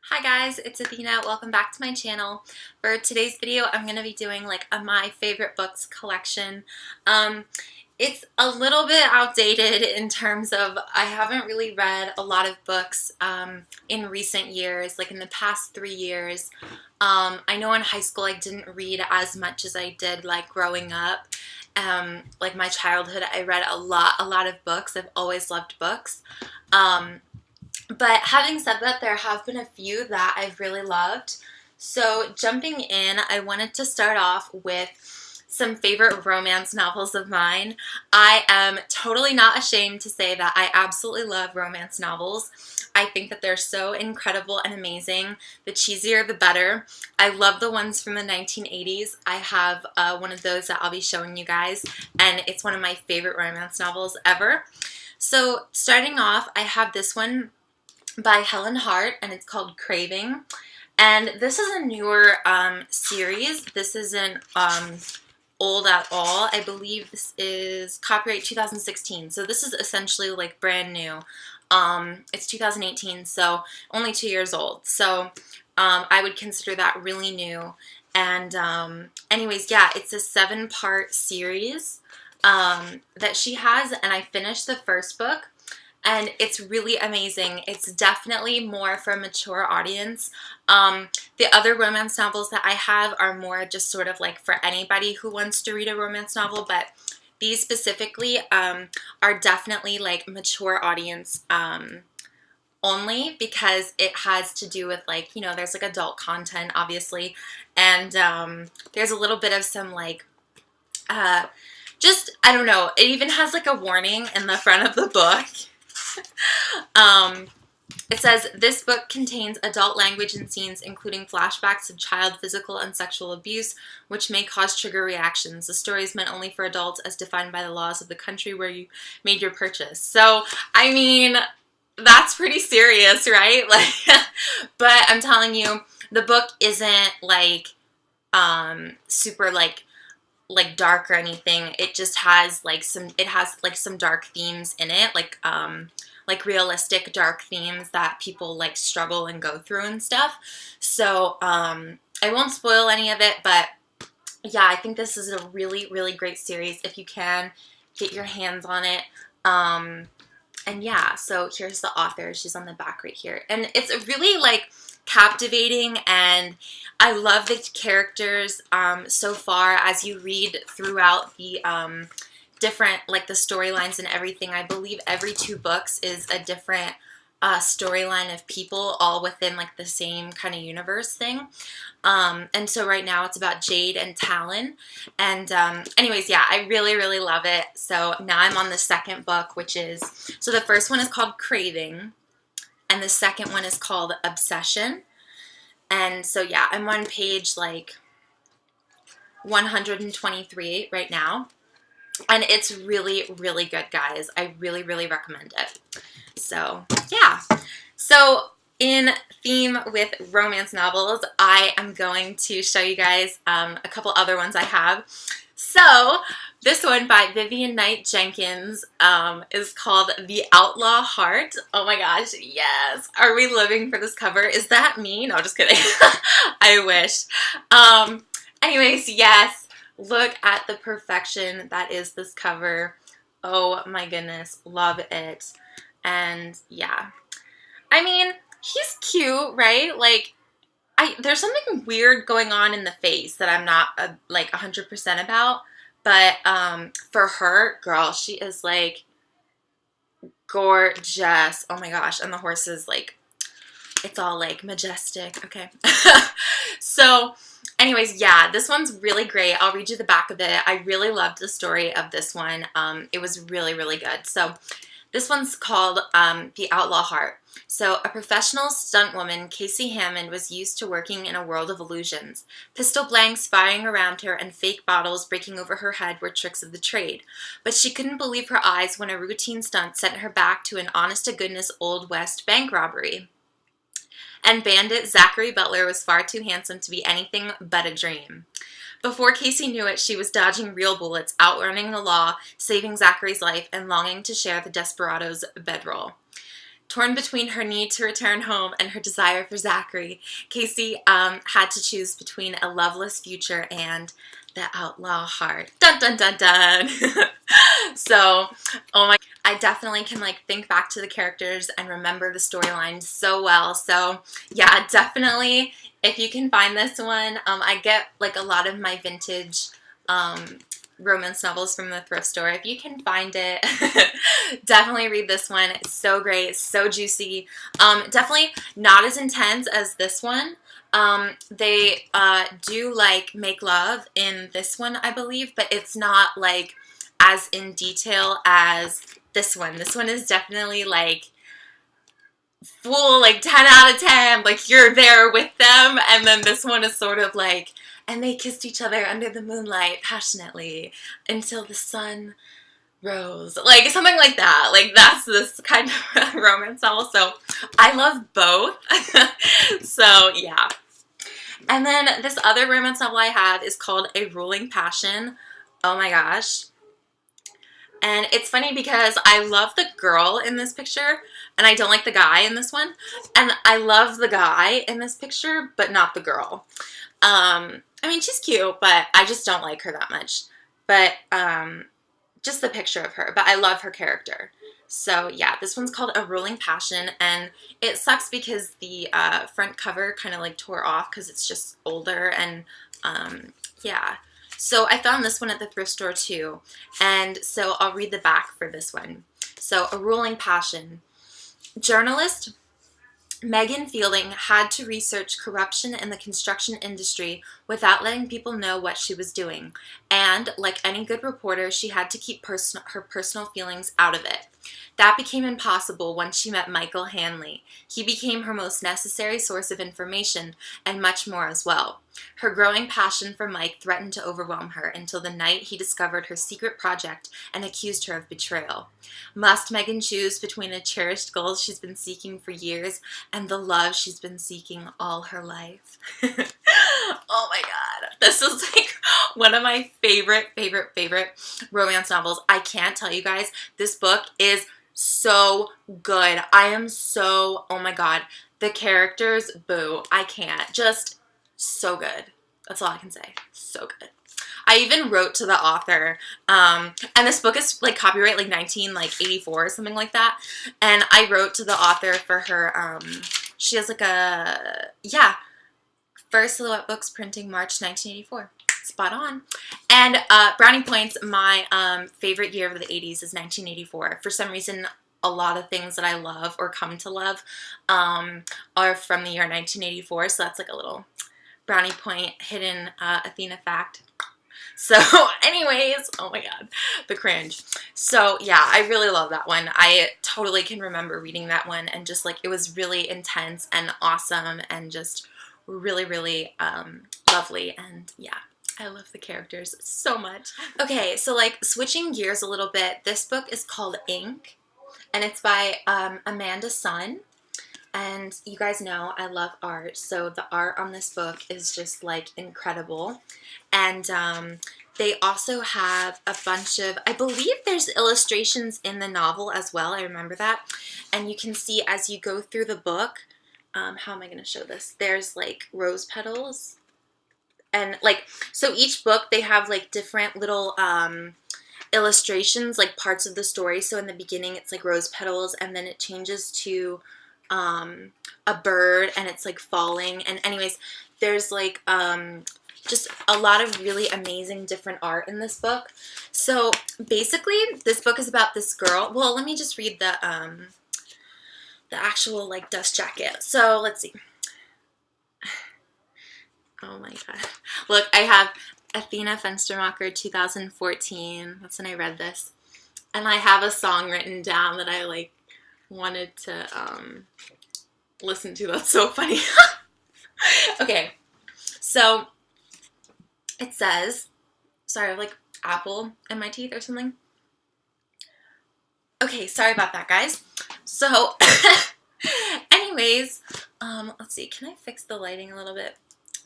Hi guys, it's Athena. Welcome back to my channel. For today's video, I'm going to be doing like a my favorite books collection. It's a little bit outdated in terms of I haven't really read a lot of books in recent years, like in the past 3 years. I know in high school I didn't read as much as I did like growing up. Like my childhood, I read a lot of books. I've always loved books. But having said that, there have been a few that I've really loved. So jumping in, I wanted to start off with some favorite romance novels of mine. I am totally not ashamed to say that I absolutely love romance novels. I think that they're so incredible and amazing. The cheesier, the better. I love the ones from the 1980s. I have one of those that I'll be showing you guys, and it's one of my favorite romance novels ever. So starting off, I have this one by Helen Hart, and it's called Craving. And this is a newer series. This isn't old at all. I believe this is copyright 2016. So this is essentially like brand new. It's 2018, so only 2 years old. So I would consider that really new. And anyways, yeah, it's a 7-part series that she has, and I finished the first book. And it's really amazing. It's definitely more for a mature audience. The other romance novels that I have are more just sort of like for anybody who wants to read a romance novel, but these specifically are definitely like mature audience only, because it has to do with like, you know, there's like adult content obviously, and there's a little bit of some like just, I don't know, it even has like a warning in the front of the book. It says, this book contains adult language and scenes including flashbacks of child physical and sexual abuse, which may cause trigger reactions. The story is meant only for adults as defined by the laws of the country where you made your purchase. So, I mean, that's pretty serious, right? Like, but I'm telling you, the book isn't like super like dark or anything. It just has like some dark themes in it, like realistic dark themes that people like struggle and go through and stuff. So I won't spoil any of it, but yeah, I think this is a really, really great series if you can get your hands on it. And yeah, so here's the author. She's on the back right here, and it's really like captivating, and I love the characters so far as you read throughout the different, like the storylines and everything. I believe every 2 books is a different storyline of people all within like the same kind of universe thing. And so right now it's about Jade and Talon. And anyways, yeah, I really, really love it. So now I'm on the second book, which is, so the first one is called Craving, and the second one is called Obsession. And so yeah, I'm on page like 123 right now. And it's really, really good, guys. I really, really recommend it. So yeah. So in theme with romance novels, I am going to show you guys a couple other ones I have. So this one by Vivian Knight Jenkins is called The Outlaw Heart. Oh my gosh, yes. Are we living for this cover? Is that me? No, just kidding. I wish. Anyways, yes. Look at the perfection that is this cover. Oh my goodness. Love it. And yeah. I mean, he's cute, right? Like, there's something weird going on in the face that I'm not like 100% about. But for her, girl, she is like gorgeous. Oh my gosh. And the horse is like, it's all like majestic. Okay. So anyways, yeah, this one's really great. I'll read you the back of it. I really loved the story of this one. It was really, really good. So this one's called The Outlaw Heart. So a professional stunt woman, Casey Hammond, was used to working in a world of illusions. Pistol blanks firing around her and fake bottles breaking over her head were tricks of the trade. But she couldn't believe her eyes when a routine stunt sent her back to an honest-to-goodness Old West bank robbery. And bandit Zachary Butler was far too handsome to be anything but a dream. Before Casey knew it, she was dodging real bullets, outrunning the law, saving Zachary's life, and longing to share the desperado's bedroll. Torn between her need to return home and her desire for Zachary, Casey had to choose between a loveless future and the outlaw heart. Dun dun dun dun. So, oh my, I definitely can like think back to the characters and remember the storyline so well. So yeah, definitely if you can find this one, I get like a lot of my vintage romance novels from the thrift store. If you can find it, definitely read this one. It's so great, so juicy. Definitely not as intense as this one. They do like make love in this one, I believe, but it's not like as in detail as this one. This one is definitely like full, like 10 out of 10, like you're there with them. And then this one is sort of like, and they kissed each other under the moonlight passionately until the sun rose, like something like that. Like that's this kind of romance novel. So I love both. So yeah. And then this other romance novel I have is called A Ruling Passion. Oh my gosh. And it's funny because I love the girl in this picture and I don't like the guy in this one. And I love the guy in this picture, but not the girl. I mean, she's cute, but I just don't like her that much. But just the picture of her. But I love her character. So yeah, this one's called A Ruling Passion, and it sucks because the front cover kind of like tore off because it's just older, and yeah. So I found this one at the thrift store too, and so I'll read the back for this one. So A Ruling Passion. Journalist Megan Fielding had to research corruption in the construction industry without letting people know what she was doing. And, like any good reporter, she had to keep her personal feelings out of it. That became impossible once she met Michael Hanley. He became her most necessary source of information, and much more as well. Her growing passion for Mike threatened to overwhelm her until the night he discovered her secret project and accused her of betrayal. Must Megan choose between a cherished goal she's been seeking for years and the love she's been seeking all her life? Oh my god. This is like one of my favorite romance novels. I can't tell you guys, this book is so good. I am so, oh my god. The characters, boo. I can't. Just so good. That's all I can say. So good. I even wrote to the author, and this book is like copyright like 1984 or something like that, and I wrote to the author for her, she has like a, yeah, First Silhouette Books printing March 1984. Spot on. And brownie points, my favorite year of the 80s is 1984. For some reason, a lot of things that I love or come to love are from the year 1984, so that's like a little brownie point hidden Athena fact. So anyways, oh my god, the cringe. So yeah, I really love that one. I totally can remember reading that one and just like it was really intense and awesome and just really lovely, and yeah, I love the characters so much. Okay, so like switching gears a little bit, this book is called Ink, and it's by Amanda Sun. And you guys know I love art, so the art on this book is just like incredible. And they also have a bunch of, I believe there's illustrations in the novel as well, I remember that. And you can see as you go through the book, how am I going to show this? There's like rose petals. And like, so each book they have like different little illustrations, like parts of the story. So in the beginning it's like rose petals, and then it changes to a bird and it's like falling, and anyways, there's like just a lot of really amazing different art in this book. So basically this book is about this girl. Well, let me just read the actual like dust jacket. So let's see. Oh my god, look, I have Athena Fenstermacher 2014. That's when I read this, and I have a song written down that I like wanted to listen to. That's so funny. Okay, so it says, sorry, I have like apple in my teeth or something. Okay, sorry about that, guys. So anyways, let's see, can I fix the lighting a little bit?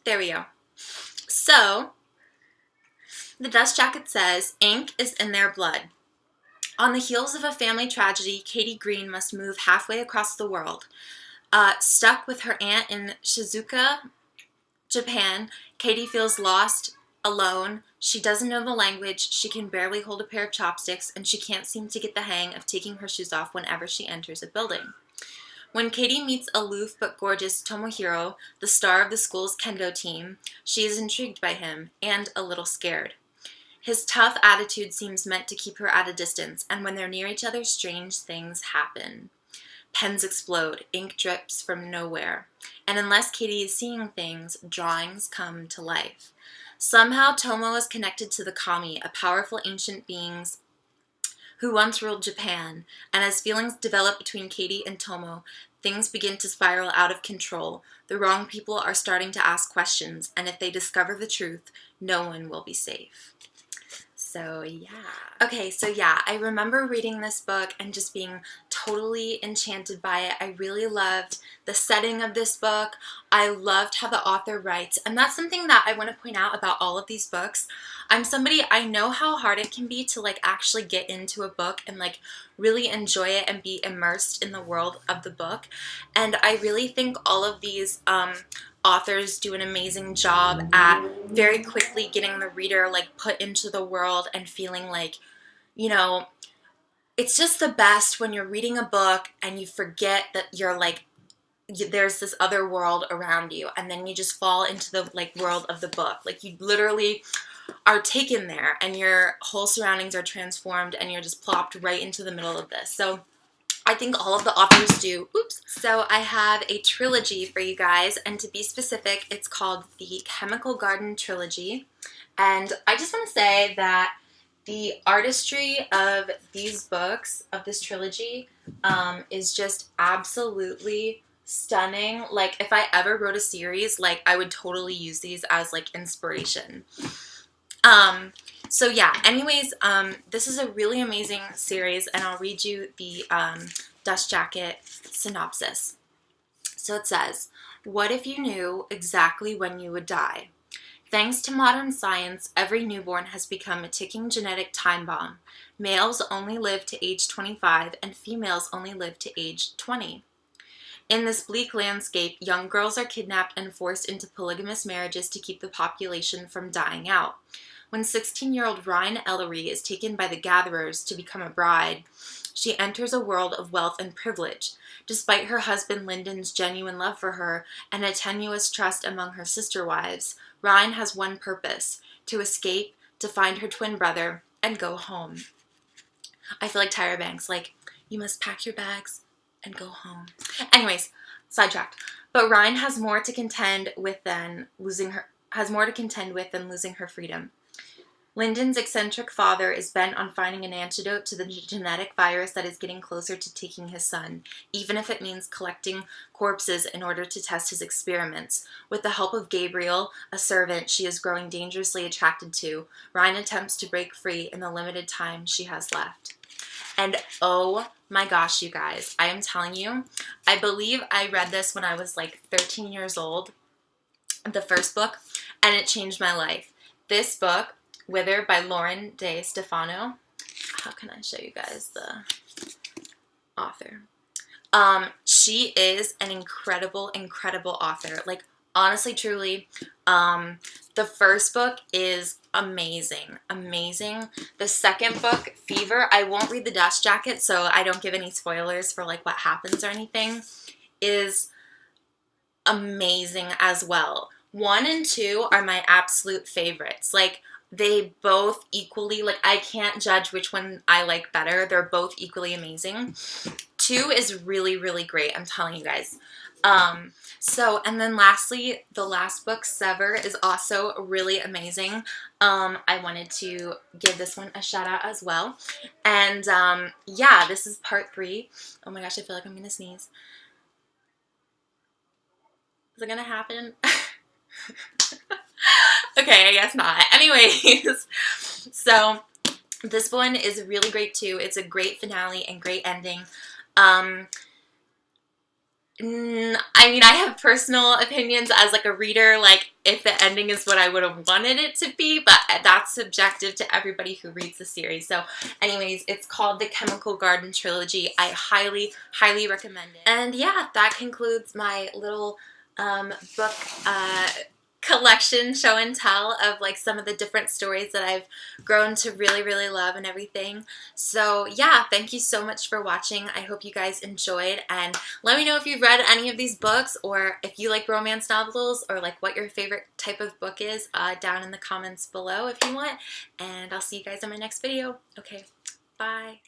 There we go. So the dust jacket says, ink is in their blood. On the heels of a family tragedy, Katie Green must move halfway across the world. Stuck with her aunt in Shizuoka, Japan, Katie feels lost, alone. She doesn't know the language, she can barely hold a pair of chopsticks, and she can't seem to get the hang of taking her shoes off whenever she enters a building. When Katie meets aloof but gorgeous Tomohiro, the star of the school's kendo team, she is intrigued by him and a little scared. His tough attitude seems meant to keep her at a distance, and when they're near each other, strange things happen. Pens explode, ink drips from nowhere, and unless Katie is seeing things, drawings come to life. Somehow Tomo is connected to the kami, a powerful ancient beings who once ruled Japan, and as feelings develop between Katie and Tomo, things begin to spiral out of control. The wrong people are starting to ask questions, and if they discover the truth, no one will be safe. So yeah. Okay, so yeah, I remember reading this book and just being totally enchanted by it. I really loved the setting of this book. I loved how the author writes, and that's something that I want to point out about all of these books. I know how hard it can be to like actually get into a book and like really enjoy it and be immersed in the world of the book. And I really think all of these authors do an amazing job at very quickly getting the reader like put into the world and feeling like, you know, it's just the best when you're reading a book and you forget that you're like, there's this other world around you, and then you just fall into the like world of the book. Like you literally are taken there and your whole surroundings are transformed and you're just plopped right into the middle of this. So I think all of the authors do. Oops. So I have a trilogy for you guys, and to be specific, it's called the Chemical Garden Trilogy. And I just want to say that the artistry of these books, of this trilogy, is just absolutely stunning. Like if I ever wrote a series, like I would totally use these as like inspiration. So yeah, anyways, this is a really amazing series, and I'll read you the Dust Jacket synopsis. So it says, what if you knew exactly when you would die? Thanks to modern science, every newborn has become a ticking genetic time bomb. Males only live to age 25, and females only live to age 20. In this bleak landscape, young girls are kidnapped and forced into polygamous marriages to keep the population from dying out. When 16-year-old Ryan Ellery is taken by the Gatherers to become a bride, she enters a world of wealth and privilege. Despite her husband Lyndon's genuine love for her and a tenuous trust among her sister wives, Ryan has one purpose: to escape, to find her twin brother, and go home. I feel like Tyra Banks, like, you must pack your bags and go home. Anyways, sidetracked. But Ryan has more to contend with than losing her freedom. Lyndon's eccentric father is bent on finding an antidote to the genetic virus that is getting closer to taking his son, even if it means collecting corpses in order to test his experiments. With the help of Gabriel, a servant she is growing dangerously attracted to, Ryan attempts to break free in the limited time she has left. And oh my gosh, you guys, I am telling you, I believe I read this when I was like 13 years old, the first book, and it changed my life. This book, Wither by Lauren De Stefano. How can I show you guys the author? She is an incredible, incredible author. Like, honestly, truly, the first book is amazing, amazing. The second book, Fever, I won't read the Dust Jacket, so I don't give any spoilers for like what happens or anything, is amazing as well. 1 and 2 are my absolute favorites. Like, they both equally, like, I can't judge which one I like better. They're both equally amazing. 2 is really, really great, I'm telling you guys. And then lastly, the last book, Sever, is also really amazing. I wanted to give this one a shout out as well. And yeah, this is part 3. Oh my gosh, I feel like I'm gonna sneeze. Is it gonna happen? Okay, I guess not. Anyways, so this one is really great too. It's a great finale and great ending. I mean, I have personal opinions as like a reader, like if the ending is what I would have wanted it to be, but that's subjective to everybody who reads the series. So anyways, it's called the Chemical Garden Trilogy. I highly, highly recommend it. And yeah, that concludes my little book collection show and tell of like some of the different stories that I've grown to really, really love and everything. So yeah, thank you so much for watching. I hope you guys enjoyed, and let me know if you've read any of these books, or if you like romance novels, or like what your favorite type of book is down in the comments below if you want, and I'll see you guys in my next video. Okay, bye.